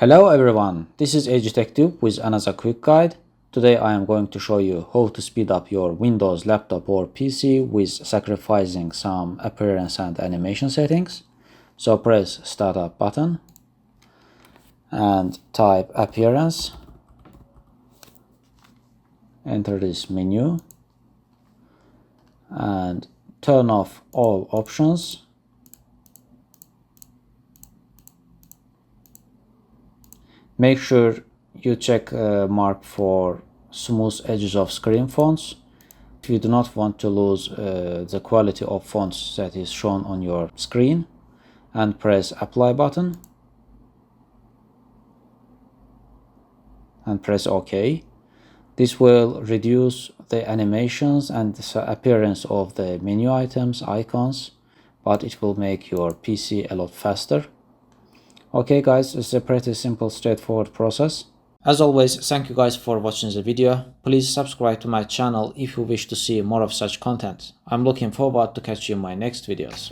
Hello everyone, this is EduTechTube with another quick guide. Today I am going to show you how to speed up your Windows laptop or PC with sacrificing some appearance and animation settings. So press Startup button and type Appearance. Enter this menu and turn off all options. Make sure you check mark for smooth edges of screen fonts. If you do not want to lose the quality of fonts that is shown on your screen, and press Apply button and press OK. This will reduce the animations and the appearance of the menu items, icons, but it will make your PC a lot faster. Okay guys, it's a pretty simple, straightforward process. As always, thank you guys for watching the video. Please subscribe to my channel if you wish to see more of such content. I'm looking forward to catch you in my next videos.